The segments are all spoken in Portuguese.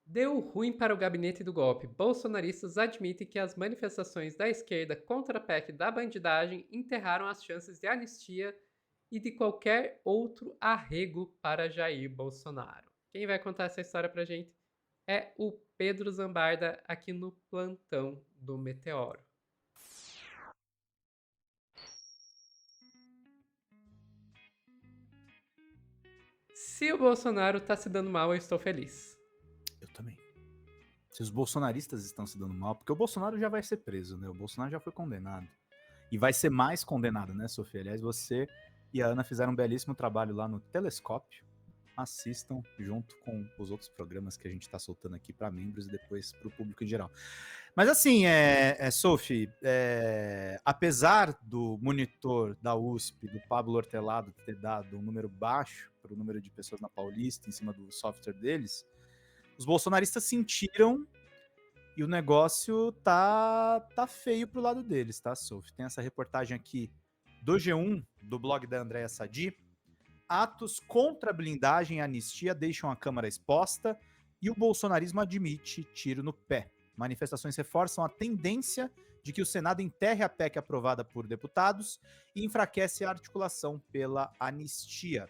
Deu ruim para o gabinete do golpe. Bolsonaristas admitem que as manifestações da esquerda contra a PEC da bandidagem enterraram as chances de anistia e de qualquer outro arrego para Jair Bolsonaro. Quem vai contar essa história pra gente é o Pedro Zambarda aqui no plantão do Meteoro. Se o Bolsonaro tá se dando mal, eu estou feliz. Eu também. Se os bolsonaristas estão se dando mal, porque o Bolsonaro já vai ser preso, né? O Bolsonaro já foi condenado. E vai ser mais condenado, né, Sofia? Aliás, você e a Ana fizeram um belíssimo trabalho lá no Telescópio. Assistam junto com os outros programas que a gente está soltando aqui para membros e depois para o público em geral. Mas assim, Sophie, apesar do monitor da USP, do Pablo Hortelado, ter dado um número baixo para o número de pessoas na Paulista em cima do software deles, os bolsonaristas sentiram e o negócio tá feio pro lado deles, tá, Sophie? Tem essa reportagem aqui do G1, do blog da Andréa Sadi. Atos contra a blindagem e anistia deixam a Câmara exposta e o bolsonarismo admite tiro no pé. Manifestações reforçam a tendência de que o Senado enterre a PEC aprovada por deputados e enfraquece a articulação pela anistia.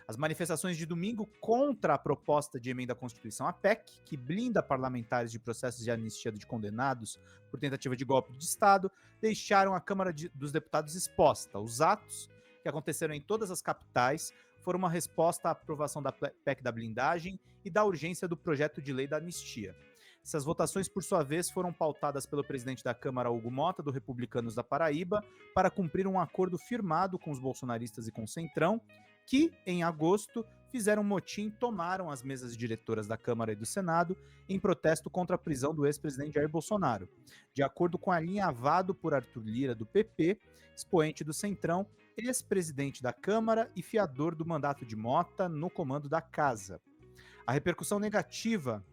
As manifestações de domingo contra a proposta de emenda à Constituição, a PEC, que blinda parlamentares de processos de anistia de condenados por tentativa de golpe de Estado, deixaram a Câmara dos Deputados exposta. Os atos, que aconteceram em todas as capitais, foram uma resposta à aprovação da PEC da blindagem e da urgência do projeto de lei da anistia. Essas votações, por sua vez, foram pautadas pelo presidente da Câmara, Hugo Mota, do Republicanos da Paraíba, para cumprir um acordo firmado com os bolsonaristas e com o Centrão, que, em agosto, fizeram motim e tomaram as mesas diretoras da Câmara e do Senado em protesto contra a prisão do ex-presidente Jair Bolsonaro. De acordo com alinhavado por Arthur Lira, do PP, expoente do Centrão, ex-presidente da Câmara e fiador do mandato de Mota no comando da Casa. A repercussão negativa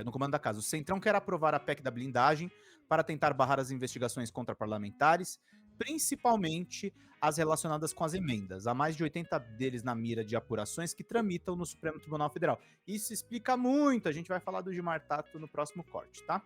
no comando da casa. O Centrão quer aprovar a PEC da blindagem para tentar barrar as investigações contra parlamentares, principalmente as relacionadas com as emendas. Há mais de 80 deles na mira de apurações que tramitam no Supremo Tribunal Federal. Isso explica muito, a gente vai falar do Gilmar Tato no próximo corte, tá?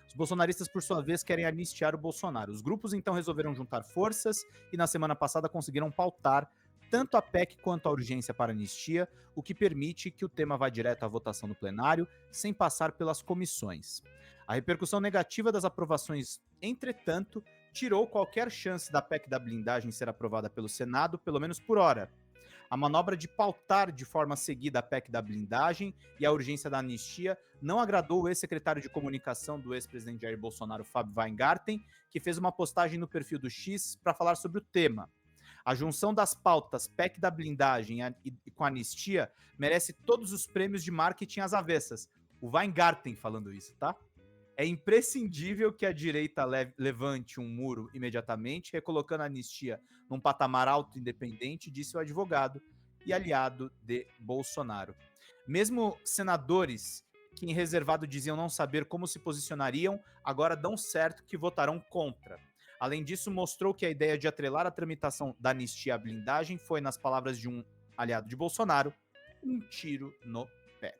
Os bolsonaristas, por sua vez, querem anistiar o Bolsonaro. Os grupos, então, resolveram juntar forças e, na semana passada, conseguiram pautar tanto a PEC quanto a urgência para anistia, o que permite que o tema vá direto à votação no plenário, sem passar pelas comissões. A repercussão negativa das aprovações, entretanto, tirou qualquer chance da PEC da blindagem ser aprovada pelo Senado, pelo menos por hora. A manobra de pautar de forma seguida a PEC da blindagem e a urgência da anistia não agradou o ex-secretário de comunicação do ex-presidente Jair Bolsonaro, Fábio Weingarten, que fez uma postagem no perfil do X para falar sobre o tema. A junção das pautas PEC da blindagem e com a anistia merece todos os prêmios de marketing às avessas. O Weingarten falando isso, tá? É imprescindível que a direita levante um muro imediatamente, recolocando a anistia num patamar alto independente, disse o advogado e aliado de Bolsonaro. Mesmo senadores que em reservado diziam não saber como se posicionariam, agora dão certo que votarão contra. Além disso, mostrou que a ideia de atrelar a tramitação da anistia à blindagem foi, nas palavras de um aliado de Bolsonaro, um tiro no pé.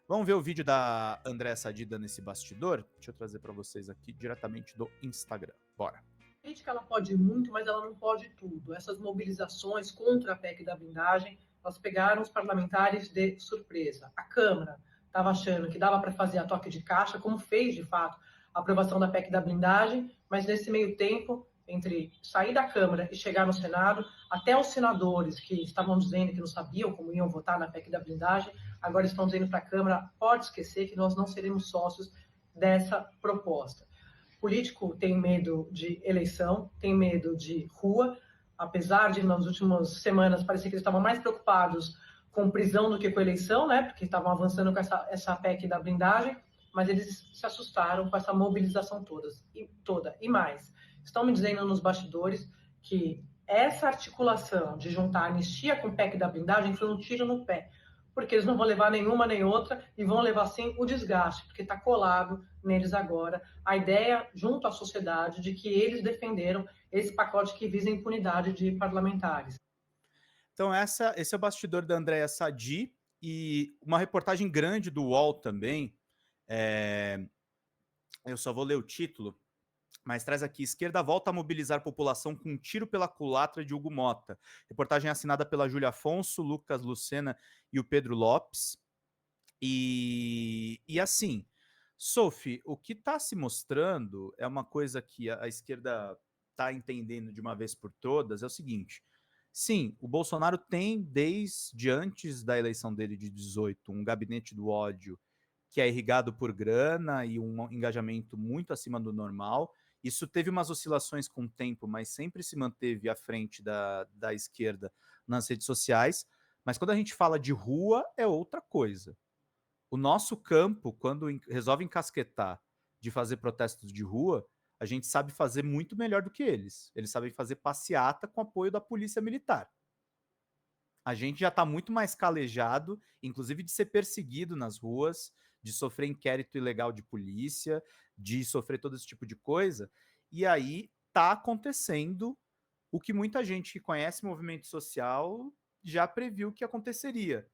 Vamos ver o vídeo da Andréa Sadi dando esse bastidor? Deixa eu trazer para vocês aqui diretamente do Instagram. Bora. A gente que ela pode muito, mas ela não pode tudo. Essas mobilizações contra a PEC da blindagem, elas pegaram os parlamentares de surpresa. A Câmara estava achando que dava para fazer a toque de caixa, como fez, de fato, a aprovação da PEC da blindagem, mas nesse meio tempo, entre sair da Câmara e chegar no Senado, até os senadores que estavam dizendo que não sabiam como iam votar na PEC da blindagem, agora estão dizendo para a Câmara, pode esquecer que nós não seremos sócios dessa proposta. O político tem medo de eleição, tem medo de rua, apesar de nas últimas semanas parecer que eles estavam mais preocupados com prisão do que com eleição, né? Porque estavam avançando com essa PEC da blindagem, mas eles se assustaram com essa mobilização toda. E mais, estão me dizendo nos bastidores que essa articulação de juntar anistia com PEC da blindagem foi um tiro no pé, porque eles não vão levar nenhuma nem outra e vão levar sim o desgaste, porque está colado neles agora a ideia junto à sociedade de que eles defenderam esse pacote que visa a impunidade de parlamentares. Então esse é o bastidor da Andréa Sadi, E uma reportagem grande do UOL também, eu só vou ler o título, mas traz aqui: esquerda volta a mobilizar população com um tiro pela culatra de Hugo Mota. Reportagem assinada pela Júlia Afonso, Lucas Lucena e o Pedro Lopes. E assim, Sophie, o que está se mostrando é uma coisa que a esquerda está entendendo de uma vez por todas, é o seguinte: sim, o Bolsonaro tem, desde antes da eleição dele de 18, um gabinete do ódio que é irrigado por grana e um engajamento muito acima do normal. Isso teve umas oscilações com o tempo, mas sempre se manteve à frente da esquerda nas redes sociais. Mas quando a gente fala de rua, é outra coisa. O nosso campo, quando resolve encasquetar de fazer protestos de rua, a gente sabe fazer muito melhor do que eles. Eles sabem fazer passeata com apoio da polícia militar. A gente já está muito mais calejado, inclusive de ser perseguido nas ruas, de sofrer inquérito ilegal de polícia, de sofrer todo esse tipo de coisa. E aí está acontecendo o que muita gente que conhece movimento social já previu que aconteceria.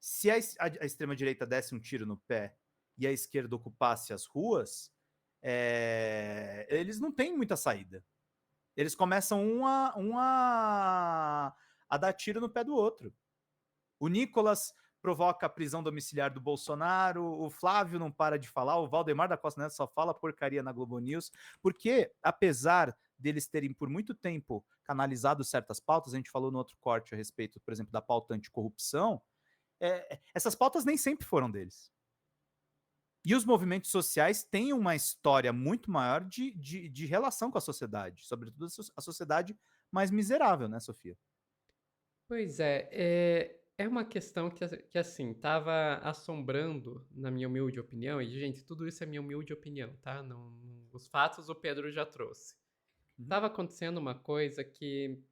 Se a extrema-direita desse um tiro no pé e a esquerda ocupasse as ruas, eles não têm muita saída. Eles começam a dar tiro no pé do outro. O Nicolas provoca a prisão domiciliar do Bolsonaro, o Flávio não para de falar, o Valdemar da Costa Neto só fala porcaria na Globo News, porque apesar deles terem por muito tempo canalizado certas pautas, a gente falou no outro corte a respeito, por exemplo, da pauta anticorrupção, essas pautas nem sempre foram deles. E os movimentos sociais têm uma história muito maior de relação com a sociedade, sobretudo a sociedade mais miserável, né, Sofia? Pois é uma questão que assim, tava assombrando, na minha humilde opinião, e, gente, tudo isso é minha humilde opinião, tá? Os fatos o Pedro já trouxe. Tava acontecendo uma coisa que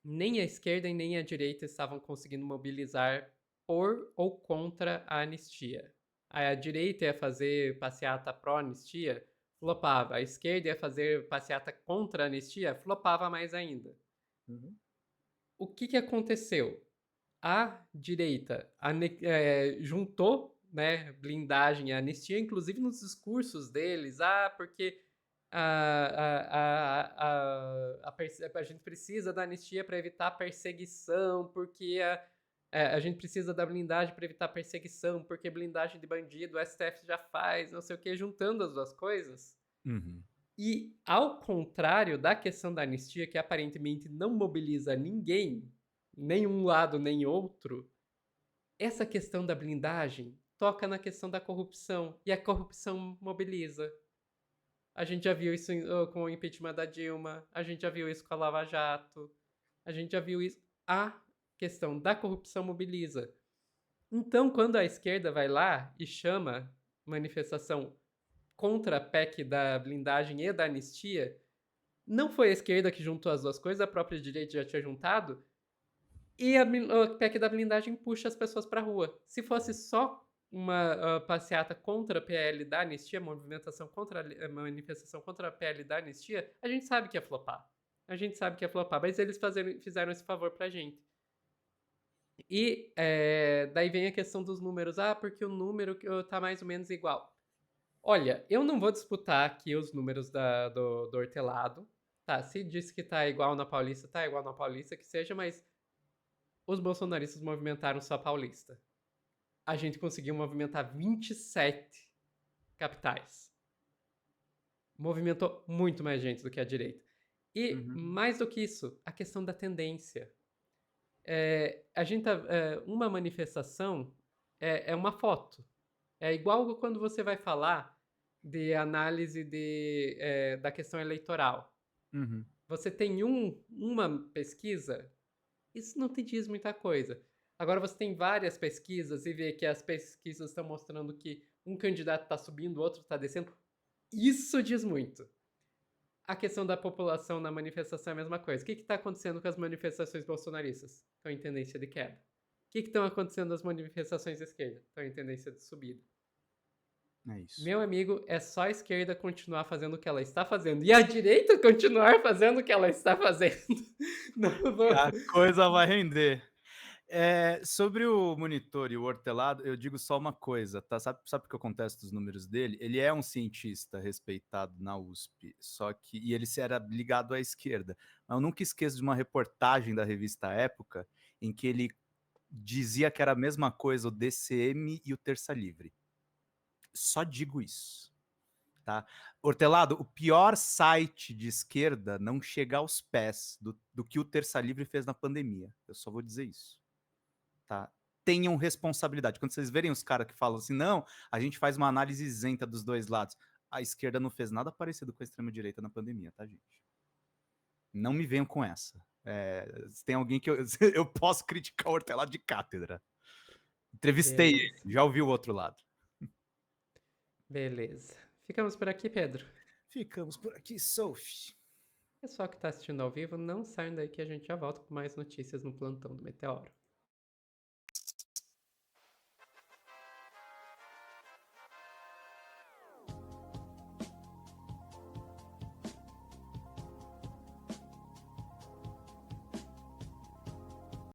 nem a esquerda e nem a direita estavam conseguindo mobilizar por ou contra a anistia. A direita ia fazer passeata pró-anistia, flopava. A esquerda ia fazer passeata contra a anistia, flopava mais ainda. O que aconteceu? A direita juntou, né, blindagem e anistia, inclusive nos discursos deles, porque a gente precisa da anistia para evitar perseguição, porque a gente precisa da blindagem para evitar perseguição, porque blindagem de bandido, o STF já faz, não sei o que, juntando as duas coisas. E, ao contrário da questão da anistia, que aparentemente não mobiliza ninguém, nem um lado nem outro, essa questão da blindagem toca na questão da corrupção, e a corrupção mobiliza. A gente já viu isso com o impeachment da Dilma, a gente já viu isso com a Lava Jato, a gente já viu isso. A questão da corrupção mobiliza. Então, quando a esquerda vai lá e chama manifestação contra a PEC da blindagem e da anistia, não foi a esquerda que juntou as duas coisas, a própria direita já tinha juntado, e a PEC da blindagem puxa as pessoas para a rua. Se fosse só uma passeata contra a PL da anistia, manifestação contra a PL da anistia, a gente sabe que ia flopar. Mas eles fizeram esse favor pra gente. E daí vem a questão dos números. Porque o número tá mais ou menos igual. Olha, eu não vou disputar aqui os números do Hortelado. Tá, se disse que tá igual na Paulista, que seja, mas os bolsonaristas movimentaram só a Paulista. A gente conseguiu movimentar 27 capitais. Movimentou muito mais gente do que a direita. E, mais do que isso, a questão da tendência. Uma manifestação é uma foto. É igual quando você vai falar de análise da questão eleitoral. Você tem uma pesquisa, isso não te diz muita coisa. Agora você tem várias pesquisas e vê que as pesquisas estão mostrando que um candidato está subindo, o outro está descendo. Isso diz muito. A questão da população na manifestação é a mesma coisa. O que está acontecendo com as manifestações bolsonaristas? Estão em tendência de queda. O que estão acontecendo nas manifestações da esquerda? Estão em tendência de subida. É isso. Meu amigo, é só a esquerda continuar fazendo o que ela está fazendo e a direita continuar fazendo o que ela está fazendo. A coisa vai render. Sobre o Monitor e o Hortelado, eu digo só uma coisa, tá? Sabe por que eu contesto os números dele? Ele é um cientista respeitado na USP, só que e ele se era ligado à esquerda. Mas eu nunca esqueço de uma reportagem da revista Época em que ele dizia que era a mesma coisa o DCM e o Terça Livre. Só digo isso, tá? Hortelado, o pior site de esquerda não chega aos pés do que o Terça Livre fez na pandemia. Eu só vou dizer isso. Tá? Tenham responsabilidade. Quando vocês verem os caras que falam assim, não, a gente faz uma análise isenta dos dois lados. A esquerda não fez nada parecido com a extrema-direita na pandemia, tá, gente? Não me venham com essa. Se tem alguém que eu posso criticar o Hortelado de cátedra. Entrevistei ele, Beleza. já ouvi o outro lado. Beleza. Ficamos por aqui, Pedro. Ficamos por aqui, Sophie. Pessoal que está assistindo ao vivo, não saiam daí que a gente já volta com mais notícias no plantão do Meteoro.